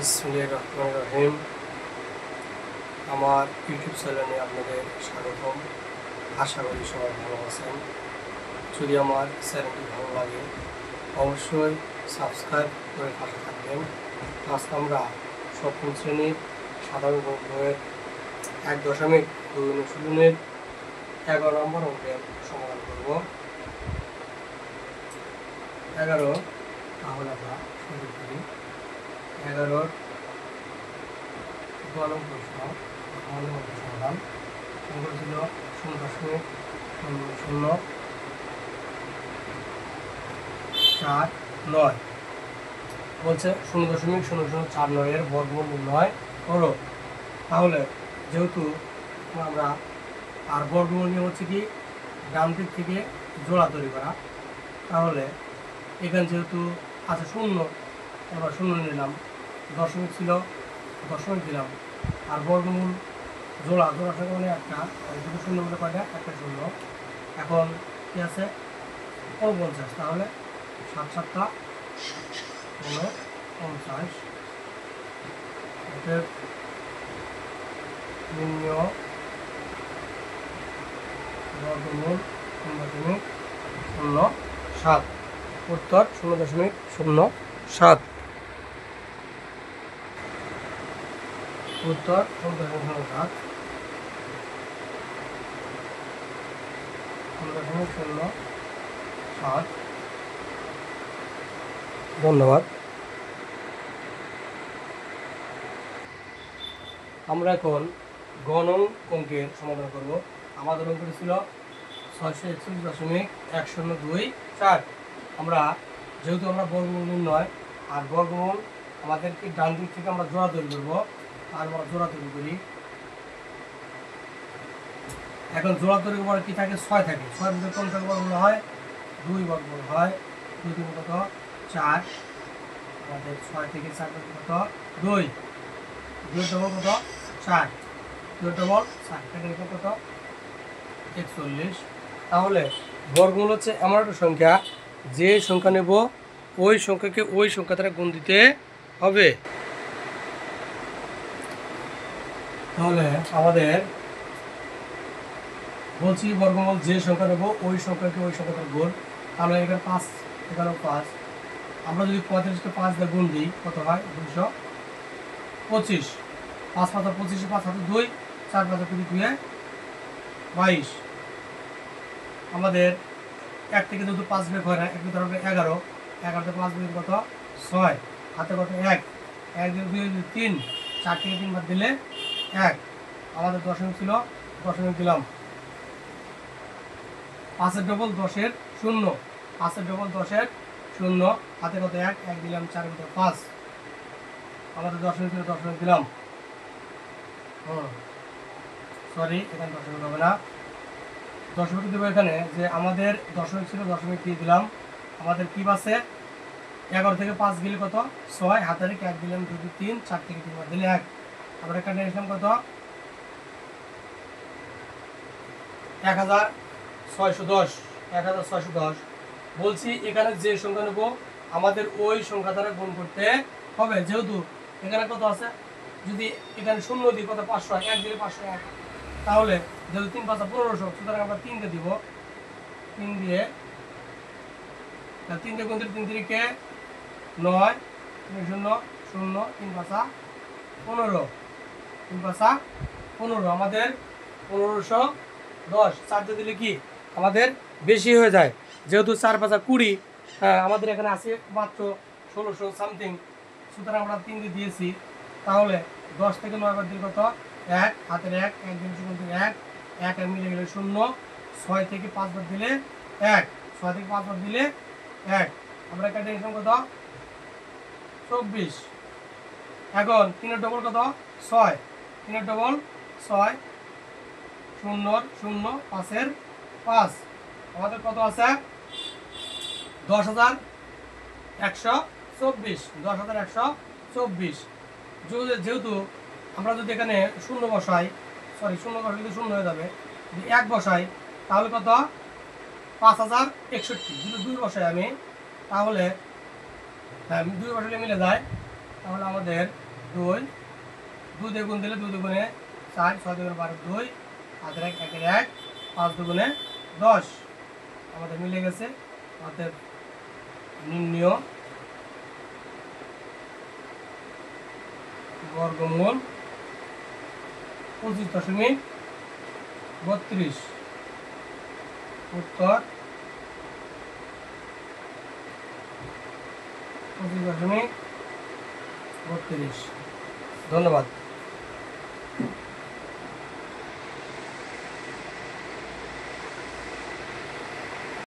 বিসমিল্লাহির রহমানির রহিম। আমার ইউটিউব চ্যানেলে আপনাদের স্বাগতম। আশা করি সবাই ভালো আছেন। যদি আমার চ্যানেলটি ভালো লাগে অবশ্যই সাবস্ক্রাইব করে পাশে থাকবেন। আজকে আমরা সপ্তম শ্রেণীর সাধারণ বইয়ের 1.2 অনুশীলনের 11 নম্বর অঙ্কের সমাধান করব। 11 তাহলে আমরা শুরু করি। 11 গলম প্রশ্ন আমাদের মধ্যে সমাধান সংখ্যা ছিল 0.0049 বলছে 0.0049 এর বর্গমূল নির্ণয় করো। তাহলে যেহেতু আমরা আর বর্গমূল নিয়ে হচ্ছে কি ডান দিক থেকে জোড়া তৈরি করা, তাহলে এখানে যেহেতু আছে 0 আমরা 0 নিলাম, দশমিক ছিল দশমিক দিলাম, আর বর্গমূল জোড়া সংখ্যা মানে একটা, দুটো 0 বলে কয়টা? একটা 0। এখন কি আছে 49, তাহলে 7 7 49 এতে নিম্ন বর্গমূল 0.07, উত্তর 0.07, উত্তর 0.07, 0.07। ধন্যবাদ। আমরা এখন গণন অঙ্কের সমাধান করব। আমাদের অঙ্কটি ছিল 641.1024। আমরা যেহেতু আমরা বর্গমূল নির্ণয় আর বর্গমূল আমাদেরকে ডান দিক থেকে আমরা জোড়া তৈরি করবো, আর আমরা জোড়া তৈরি করি। এখন জোড়া তৈরি করার কি থাকে? 6 থাকে। 6 মধ্যে কোন বর্গমূল হয়? 2 বর্গমূল হয়। 2 3 কত? 4। আমাদের 6 থেকে 4 কত? 2। 2 ডবল কত? 4। 2 ডবল 4 কত? 41। তাহলে বর্গমূল হচ্ছে এমন একটা সংখ্যা, যে সংখ্যা নেব ওই সংখ্যাকে ওই সংখ্যা দ্বারা গুণ দিতে হবে। তাহলে আমাদের বলছি বর্গমূল যে সংখ্যা নেব ওই সংখ্যাকে ওই সংখ্যা দ্বারা গুণ। তাহলে এখানে 5, এখানেও 5। আমরা যদি 35কে 5 দিয়ে গুণ দিই কত হয়? 225। 5 5 25, 5 হাতে 2, 4 5 20 2 22। আমাদের 1 থেকে যেহেতু 5 বিয়োগ হয় না, 1 বিয়োগ হবে 11। 11 থেকে 5 বিয়োগ কত? 6। হাতে কত? 1। 1 দিয়ে 2 3, 4 থেকে 3 বাদ দিলে 1। আমাদের দশমিক ছিল, দশমিক দিলাম। 5 ডবল 10 0। 5 ডবল 10 0। হাতে কত? 1। 1 দিলাম, 4 কত? 5। আমাদের দশমিক ছিল, দশমিক দিলাম। সরি, এখানে দশমিক হবে না, দশমিক দেবো এখানে। যে আমাদের দশমিক ছিল, দশমিক দিয়ে দিলাম। আমাদের কি আছে? 11 থেকে 5 গেলে কত? 6। হাতে রেখে 1 দিলাম, 2 3, 4 থেকে 3 বাদ দিলে 1। আমরা এখানে নিলাম কত? 1610। 1610 বলছি এখানে যে সংখ্যা নেব আমাদের ওই সংখ্যা দ্বারা গুণ করতে হবে। যেহেতু এখানে কত আছে, যদি এখানে 0 দিই কত? 500। 1 দিলে 501। তাহলে যেহেতু 3 5 1500, সুতরাং আমরা 3 দিয়ে দিব। 3 দিয়ে 3 দিয়ে গুণ দিলে 3 3 কে 9, 3 0 0, 3 5 15, 3 5 15। আমাদের 1510। 4 দিয়ে দিলে কি আমাদের বেশি হয়ে যায়, যেহেতু 4 5 20। আমাদের এখানে আছে মাত্র 1600 সামথিং, সুতরাং আমরা 3 দিয়ে দিয়েছি। তাহলে 10 থেকে 9 বাদ দিলে কত? 1। হাতের 1, 1 দিন 1, 1 মিলে গেলে 0। 6 থেকে 5 বাদ দিলে 1। 6 থেকে 5 বাদ দিলে 1। আমরা এখানে নিলাম কত? 24। এখন 3 ডবল কত? 6। 3 ডবল 6, 0 0, 5 5। আমাদের কত আছে? 10,124। 10,124। যেহেতু আমরা যদি এখানে 0 বসাই, সরি 0 বসালে কিন্তু 0 হয়ে যাবে। যদি 1 বসাই তাহলে কত? 5061। যদি 2 বসাই আমি, তাহলে 2 বসালে মিলে যায়। তাহলে আমাদের 2 2 দিয়ে গুণ দিলে 2 দুগুণে 4 6 দুগুণে 12 2 হাতের 1 একের 1 5 দুগুণে 10 আমাদের মিলে গেছে। আমাদের নির্ণয় বর্গমূল 25.32 উত্তর 25.32। ধন্যবাদ।